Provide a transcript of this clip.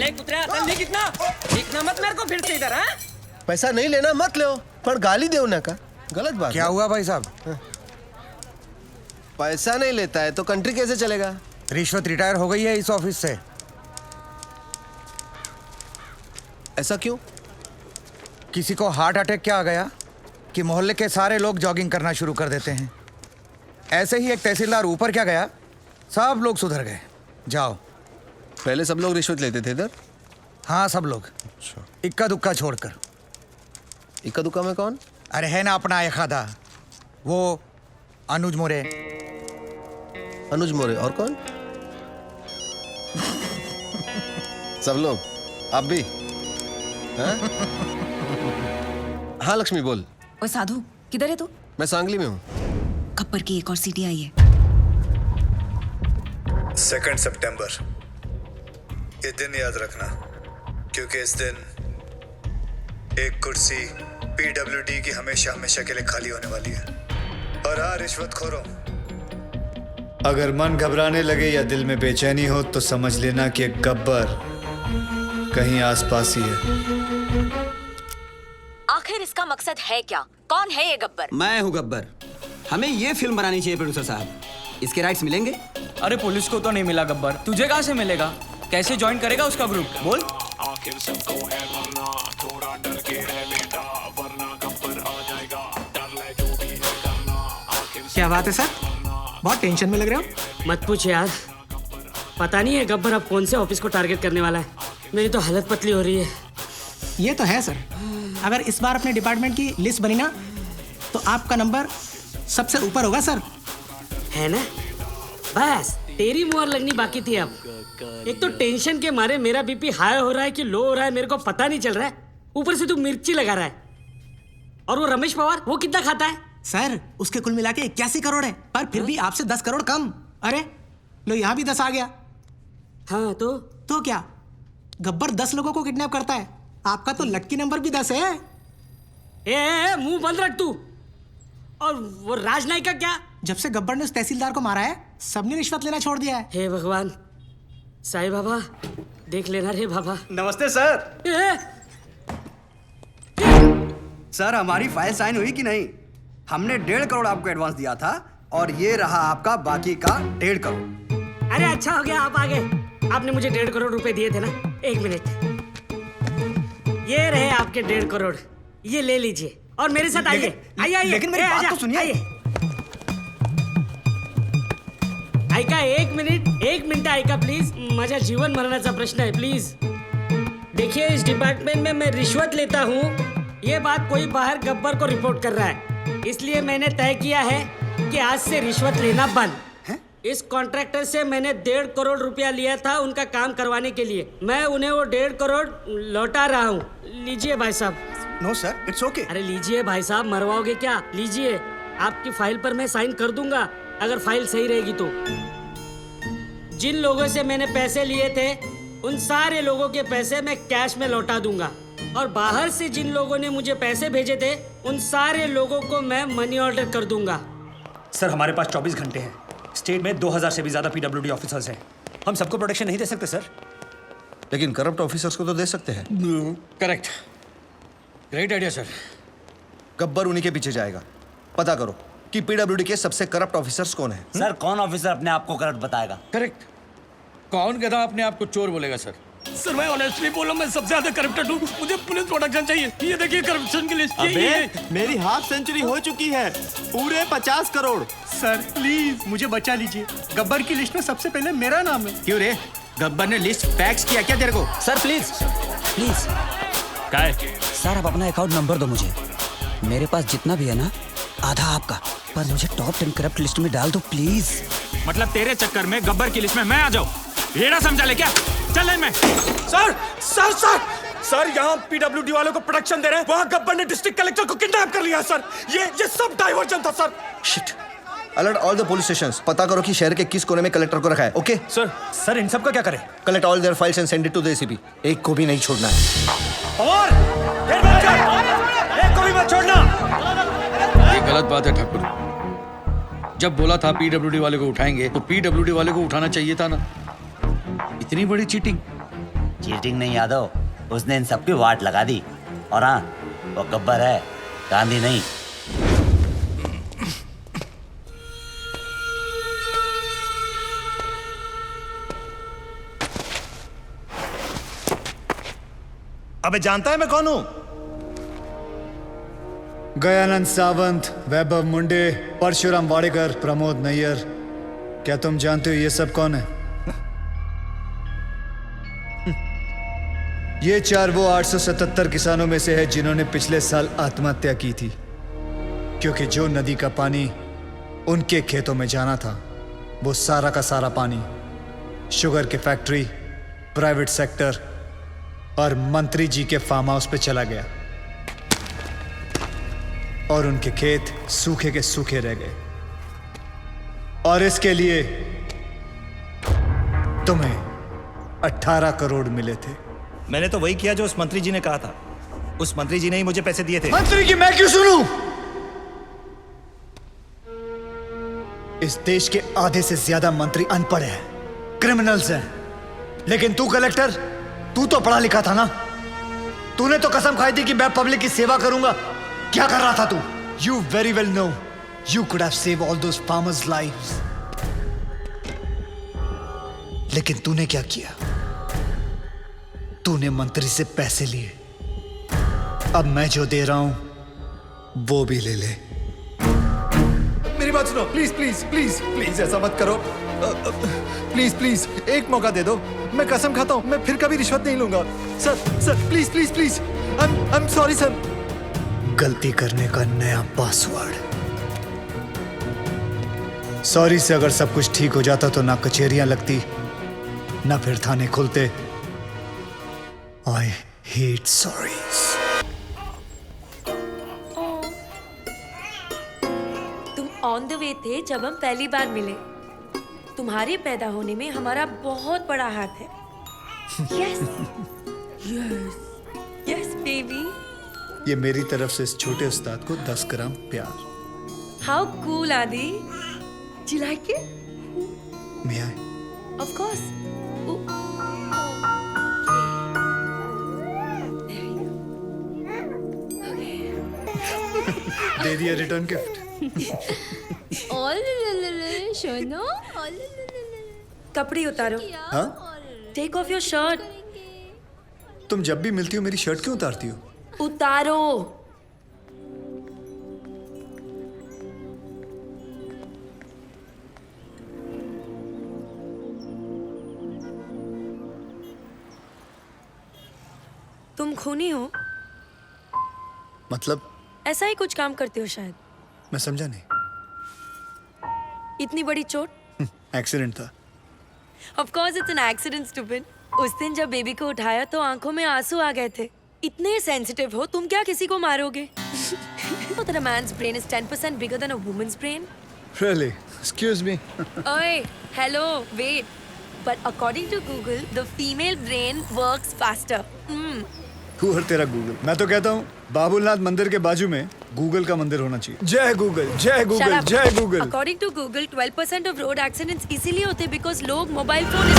साले कुतरा तन्ने कितना दिखना मत मेरे को फिर से इधर। हाँ पैसा नहीं लेना मत लो, पर गाली दे ना का गलत बात। क्या हुआ भाई साहब? पैसा नहीं लेता है तो कंट्री कैसे चलेगा? रिश्वत रिटायर हो गई है इस ऑफिस से। ऐसा क्यों? किसी को हार्ट अटैक क्या आ गया कि मोहल्ले के सारे लोग जॉगिंग करना शुरू कर देते हैं। ऐसे ही एक तहसीलदार ऊपर क्या गया, सब लोग सुधर गए। जाओ। पहले सब लोग रिश्वत लेते थे इधर? हाँ सब लोग, इक्का दुक्का छोड़कर। इक्का दुक्का में कौन? अरे है ना अपना एक आधा, वो अनुज मोरे। अनुज मोरे और कौन? सब लोग, आप भी? हाँ लक्ष्मी बोल। ओए साधु किधर है तू? मैं सांगली में हूँ। खप्पर की एक और सीटी आई है। 2 सितंबर, ये दिन याद रखना, क्योंकि इस दिन एक कुर्सी पीडब्ल्यूडी की हमेशा हमेशा के लिए खाली होने वाली है। और हाँ रिश्वतखोरों, अगर मन घबराने लगे या दिल में बेचैनी हो तो समझ लेना कि एक गब्बर कहीं आसपास ही है। आखिर इसका मकसद है क्या? कौन है ये गब्बर? मैं हूँ गब्बर। हमें ये फिल्म बनानी चाहिए प्रोड्यूसर साहब। इसके राइट्स मिलेंगे? अरे पुलिस को तो नहीं मिला गब्बर, तुझे कहाँ से मिलेगा? कैसे ज्वाइन करेगा उसका ग्रुप? बोल। आखिर सबको है मरना, थोड़ा डर के है बेटा, वरना गब्बर आ जाएगा, डर ले जो भी है करना। क्या बात है सर, बहुत टेंशन में लग रहे हो। मत पूछ यार, पता नहीं है गब्बर अब कौन से ऑफिस को टारगेट करने वाला है। मेरी तो हालत पतली हो रही है। ये तो है सर, अगर इस बार अपने डिपार्टमेंट की लिस्ट बनी ना तो आपका नंबर सबसे ऊपर होगा सर। है ना? बस तेरी मुहर लगनी बाकी थी अब। एक तो टेंशन के मारे मेरा बीपी हाई हो रहा है कि लो हो रहा है मेरे को पता नहीं चल रहा है। ऊपर से तू मिर्ची लगा रहा है। और वो रमेश पवार, वो कितना खाता है? सर उसके कुल मिला के 81 करोड़ है, पर फिर भी आपसे 10 करोड़ कम। अरे लो यहाँ भी 10 आ गया। हाँ तो क्या गब्बर 10 लोगों को किडनैप करता है, आपका तो लक्की नंबर भी 10 है। ए मुंह बंद रख तू। और वो राजनायक का क्या? जब से गब्बर ने उस तहसीलदार को मारा है सबने रिश्वत लेना छोड़ दिया है। हे भगवान, साईं बाबा देख लेना रे बाबा। नमस्ते सर। सर हमारी फाइल साइन हुई कि नहीं? हमने 1.5 करोड़ आपको एडवांस दिया था और ये रहा आपका बाकी का 1.5 करोड़। अरे अच्छा हो गया आप आ गए। आपने मुझे 1.5 करोड़ रुपए दिए थे ना। एक मिनट, ये रहे आपके 1.5 करोड़, ये ले लीजिए और मेरे साथ आइए। आइए लेकिन मेरी बात तो सुनिए। ऐका एक मिनिट ऐका प्लीज, माझ्या जीवन मरणाचा प्रश्न है प्लीज। देखिए इस डिपार्टमेंट में मैं रिश्वत लेता हूँ, ये बात कोई बाहर गब्बर को रिपोर्ट कर रहा है, इसलिए मैंने तय किया है कि आज से रिश्वत लेना बंद। इस कॉन्ट्रैक्टर से मैंने 1.5 करोड़ रुपया लिया था उनका काम करवाने के लिए। मैं उन्हें वो 1.5 करोड़ लौटा रहा हूँ। लीजिए भाई साहब। No sir it's okay. अरे लीजिए भाई साहब, मरवाओगे क्या? लीजिए, आपकी फाइल पर मैं साइन कर दूंगा अगर फाइल सही रहेगी तो। जिन लोगों से मैंने पैसे लिए थे उन सारे लोगों के पैसे मैं कैश में लौटा दूंगा, और बाहर से जिन लोगों ने मुझे पैसे भेजे थे उन सारे लोगों को मैं मनी ऑर्डर कर दूंगा। सर हमारे पास 24 घंटे हैं। स्टेट में 2000 से भी ज्यादा पीडब्ल्यूडी ऑफिसर्स हैं। हम सबको प्रोटेक्शन नहीं दे सकते सर। लेकिन करप्ट ऑफिसर्स को तो दे सकते हैं। Correct, great idea sir. Gabbar उन्हीं के पीछे जाएगा। पता करो कि पीडब्ल्यूडी के सबसे करप्ट ऑफिसर्स कौन है। सर कौन ऑफिसर अपने आप को करप्ट बताएगा? करेक्ट, कौन गधा अपने आप को चोर बोलेगा सर? सर मैं ऑनेस्टली बोलूं, मैं सबसे ज्यादा करप्टेड हूं। मुझे पुलिस प्रोटेक्शन चाहिए। ये देखिए करप्शन की लिस्ट। मेरी हाफ सेंचुरी हो चुकी है, पूरे 50 करोड़। सर प्लीज मुझे बचा लीजिए, गब्बर की लिस्ट में सबसे पहले मेरा नाम है। क्यों रे, गब्बर ने लिस्ट फैक्स किया क्या तेरे को? Sir please please. क्या है? सर आप अपना अकाउंट नंबर दो मुझे। मेरे पास जितना भी है ना आधा आपका, पर मुझे टॉप 10 करप्ट लिस्ट में डाल दो प्लीज। मतलब तेरे चक्कर में गब्बर की लिस्ट में मैं आ जाऊं, ये ना समझा ले क्या? चल मैं। सर सर सर सर यहाँ पीडब्ल्यूडी वालों को प्रोटेक्शन दे रहे हैं, वहाँ गब्बर ने डिस्ट्रिक्ट कलेक्टर को किडनैप कर लिया सर। ये सब डाइवर्जन था sir. Shit. Alert all the police stations. पता करो कि शहर के किस कोने में कलेक्टर को रखा है। ओके सर इन सब का क्या करें? Collect all their files and send it to the ACP. एक को भी नहीं छोड़ना है। और एक को भी मत छोड़ना। ये गलत बात है ठाकुर। जब बोला था पीडब्ल्यूडी वाले को उठाएंगे तो पीडब्ल्यूडी वाले को उठाना चाहिए था ना। इतनी बड़ी चीटिंग। चीटिंग नहीं यादव, उसने इन सबकी वाट लगा दी। और हाँ, वो गब्बर है, गांधी नहीं। अबे जानता है मैं कौन हूं? गयानंद सावंत, वैभव मुंडे, परशुराम वाडेकर, प्रमोद नैयर। क्या तुम जानते हो ये सब कौन है? ये चार वो 877 किसानों में से है जिन्होंने पिछले साल आत्महत्या की थी, क्योंकि जो नदी का पानी उनके खेतों में जाना था वो सारा का सारा पानी शुगर की फैक्ट्री, प्राइवेट सेक्टर और मंत्री जी के फार्म हाउस पे चला गया और उनके खेत सूखे के सूखे रह गए। और इसके लिए तुम्हें 18 करोड़ मिले थे। मैंने तो वही किया जो उस मंत्री जी ने कहा था। उस मंत्री जी ने ही मुझे पैसे दिए थे। मंत्री की मैं क्यों सुनूं? इस देश के आधे से ज्यादा मंत्री अनपढ़ हैं, क्रिमिनल्स हैं। लेकिन तू कलेक्टर, तू तो पढ़ा लिखा था ना? तूने तो कसम खाई थी कि मैं पब्लिक की सेवा करूंगा। क्या कर रहा था तू? You very well know you could have saved all those farmers' lives. लेकिन तूने क्या किया? तूने मंत्री से पैसे लिए। अब मैं जो दे रहा हूं वो भी ले ले। मेरी बात सुनो, प्लीज प्लीज प्लीज प्लीज ऐसा मत करो। प्लीज प्लीज एक मौका दे दो। मैं कसम खाता हूं मैं फिर कभी रिश्वत नहीं लूंगा। Sir please please please. I am sorry sir. गलती करने का नया पासवर्ड। सॉरी से अगर सब कुछ ठीक हो जाता तो ना कचहरियां लगती, ना फिर थाने खुलते। I hate sorries. तुम ऑन द वे थे जब हम पहली बार मिले। तुम्हारे पैदा होने में हमारा बहुत बड़ा हाथ है। Yes yes yes baby. ये मेरी तरफ से इस छोटे उस्ताद को 10 ग्राम प्यार। How cool Aadi. Do you like it? May I? Of course. दे दिया रिटर्न गिफ्ट। शोनो कपड़े उतारो। हाँ? Take off your shirt. तुम जब भी मिलती हो मेरी शर्ट क्यों उतारती हो? उतारो। तुम खूनी हो? मतलब? ऐसा ही कुछ काम करते हो शायद। मैं समझा नहीं। इतनी बड़ी चोट? एक्सीडेंट था। Of course it's an accident, stupid. उस दिन जब बेबी को उठाया तो आंखों में आंसू आ गए थे। इतने सेंसिटिव हो तुम, क्या किसी को मारोगे? That a man's brain is 10% bigger than a woman's brain. Really? Excuse me. Oye, hello, wait. But according to Google, the female brain works faster. और तेरा गूगल। मैं तो कहता हूँ बाबुलनाथ मंदिर के बाजू में गूगल का मंदिर होना चाहिए। जय गूगल, जय गूगल, जय Google. According to Google, 12% of road accidents इसीलिए होते because लोग मोबाइल फोन